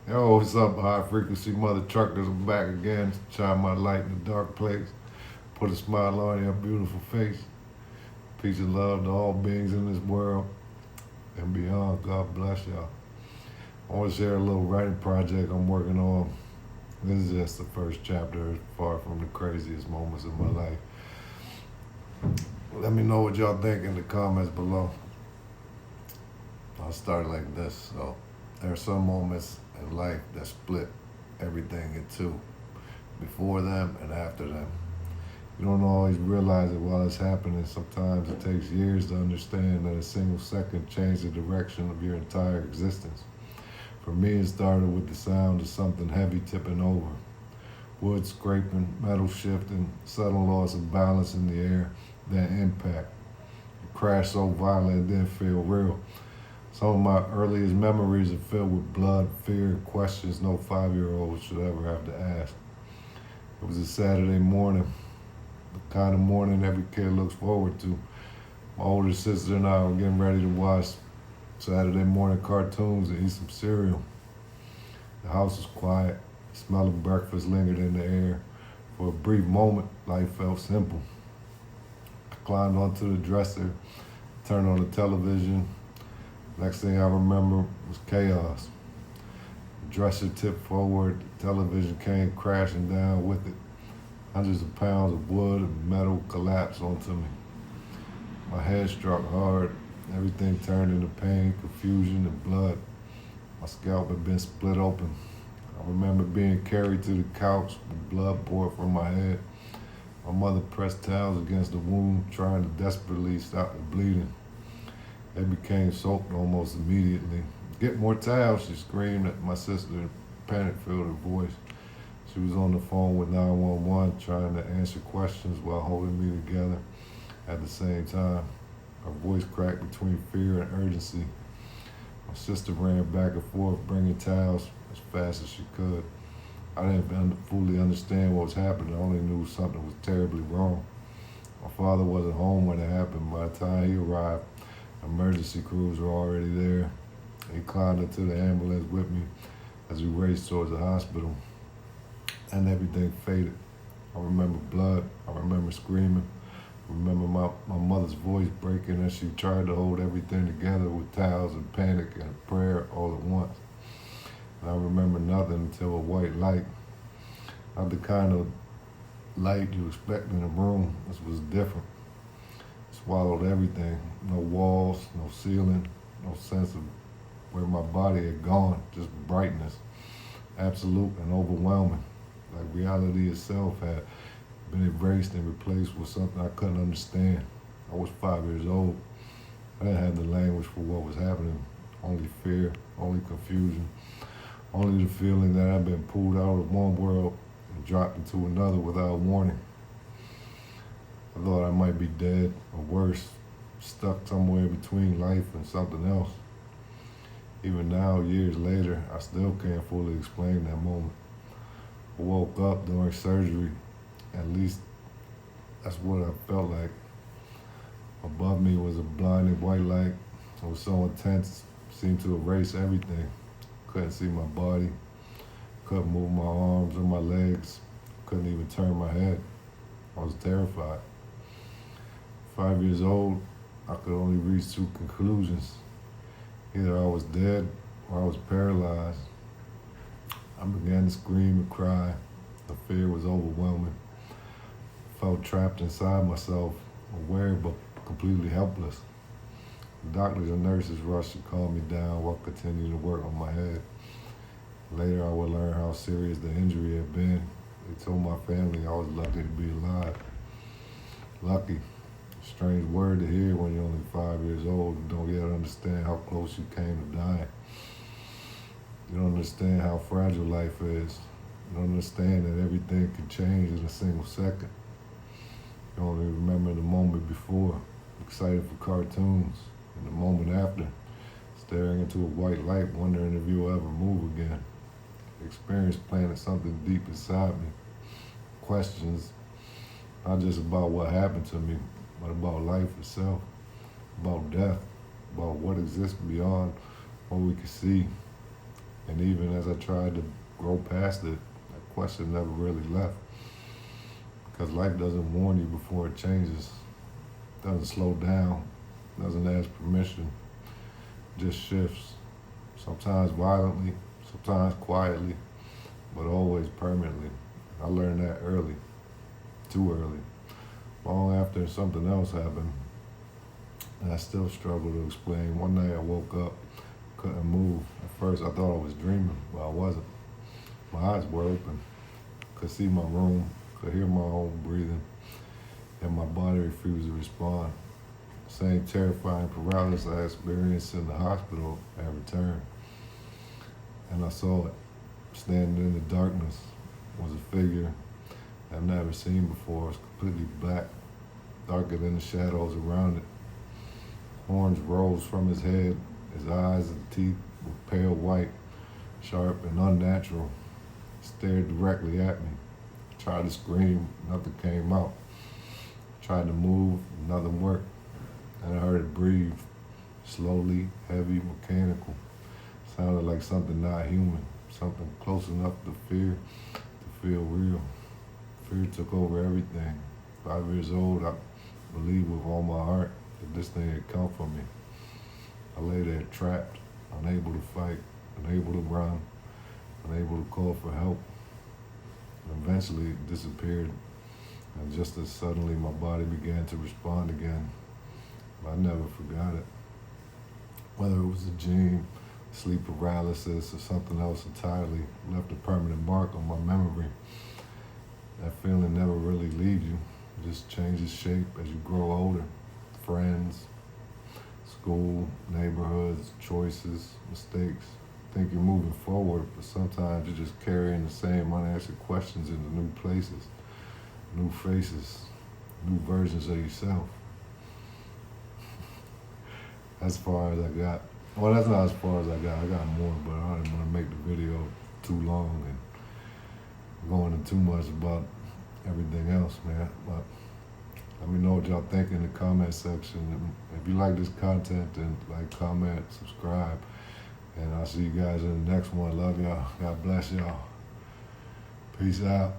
Yo, what's up, high frequency mother truckers? I'm back again to shine my light in a dark place. Put a smile on your beautiful face. Peace and love to all beings in this world and beyond. God bless y'all. I want to share a little writing project I'm working on. This is just the first chapter, far from the craziest moments of my life. Let me know what y'all think in the comments below. I'll start like this. So, there are some moments in life that split everything in two, before them and after them. You don't always realize it while it's happening. Sometimes it takes years to understand that a single second changed the direction of your entire existence. For me, it started with the sound of something heavy tipping over. Wood scraping, metal shifting, sudden loss of balance in the air, then impact. The crash so violent it didn't feel real. Some of my earliest memories are filled with blood, fear, and questions no 5-year-old should ever have to ask. It was a Saturday morning, the kind of morning every kid looks forward to. My older sister and I were getting ready to watch Saturday morning cartoons and eat some cereal. The house was quiet. The smell of breakfast lingered in the air. For a brief moment, life felt simple. I climbed onto the dresser, turned on the television. Next thing I remember was chaos. The dresser tipped forward, the television came crashing down with it. Hundreds of pounds of wood and metal collapsed onto me. My head struck hard. Everything turned into pain, confusion, and blood. My scalp had been split open. I remember being carried to the couch with blood poured from my head. My mother pressed towels against the wound, trying to desperately stop the bleeding. They became soaked almost immediately. "Get more towels," she screamed at my sister in panic-filled her voice. She was on the phone with 911 trying to answer questions while holding me together at the same time. Her voice cracked between fear and urgency. My sister ran back and forth bringing towels as fast as she could. I didn't fully understand what was happening. I only knew something was terribly wrong. My father wasn't home when it happened. By the time he arrived, emergency crews were already there. He climbed into the ambulance with me as we raced towards the hospital, and everything faded. I remember blood. I remember screaming. I remember my mother's voice breaking as she tried to hold everything together with towels and panic and prayer all at once. And I remember nothing until a white light, not the kind of light you expect in a room. This was different. Swallowed everything. No walls, no ceiling, no sense of where my body had gone. Just brightness, absolute and overwhelming. Like reality itself had been erased and replaced with something I couldn't understand. I was 5 years old. I didn't have the language for what was happening. Only fear, only confusion, only the feeling that I'd been pulled out of one world and dropped into another without warning. I thought I might be dead, or worse, stuck somewhere between life and something else. Even now, years later, I still can't fully explain that moment. I woke up during surgery. At least that's what I felt like. Above me was a blinding white light. It was so intense, it seemed to erase everything. Couldn't see my body, couldn't move my arms or my legs, couldn't even turn my head. I was terrified. 5 years old, I could only reach two conclusions. Either I was dead or I was paralyzed. I began to scream and cry. The fear was overwhelming. I felt trapped inside myself, aware but completely helpless. The doctors and nurses rushed to calm me down while continuing to work on my head. Later, I would learn how serious the injury had been. They told my family I was lucky to be alive. Lucky. Strange word to hear when you're only 5 years old and don't yet understand how close you came to dying. You don't understand how fragile life is. You don't understand that everything can change in a single second. You only remember the moment before, excited for cartoons, and the moment after, staring into a white light, wondering if you'll ever move again. The experience planted something deep inside me. Questions, not just about what happened to me, but about life itself, about death, about what exists beyond what we can see. And even as I tried to grow past it, that question never really left. Because life doesn't warn you before it changes, doesn't slow down, doesn't ask permission, just shifts. Sometimes violently, sometimes quietly, but always permanently. I learned that early, too early, long after something else happened. And I still struggle to explain. One night I woke up, couldn't move. At first I thought I was dreaming, but I wasn't. My eyes were open, could see my room, could hear my own breathing, and my body refused to respond. Same terrifying paralysis I experienced in the hospital had returned. And I saw it, standing in the darkness, was a figure I've never seen before. It was completely black, darker than the shadows around it. Horns rose from his head, his eyes and teeth were pale white, sharp and unnatural. He stared directly at me. I tried to scream, nothing came out. I tried to move, nothing worked. And I heard it breathe, slowly, heavy, mechanical. Sounded like something not human, something close enough to fear, to feel real. Fear took over everything. 5 years old, I believed with all my heart that this thing had come for me. I lay there trapped, unable to fight, unable to run, unable to call for help. And eventually it disappeared, and just as suddenly my body began to respond again. I never forgot it. Whether it was a dream, sleep paralysis, or something else entirely, left a permanent mark on my memory. That feeling never really leaves you. It just changes shape as you grow older. Friends, school, neighborhoods, choices, mistakes. Think you're moving forward, but sometimes you're just carrying the same unanswered questions into new places, new faces, new versions of yourself. As far as I got. Well, that's not as far as I got. I got more, but I didn't want to make the video too long and going into too much about everything else, man. But let me know what y'all think in the comment section. And if you like this content, then like, comment, subscribe. And I'll see you guys in the next one. Love y'all. God bless y'all. Peace out.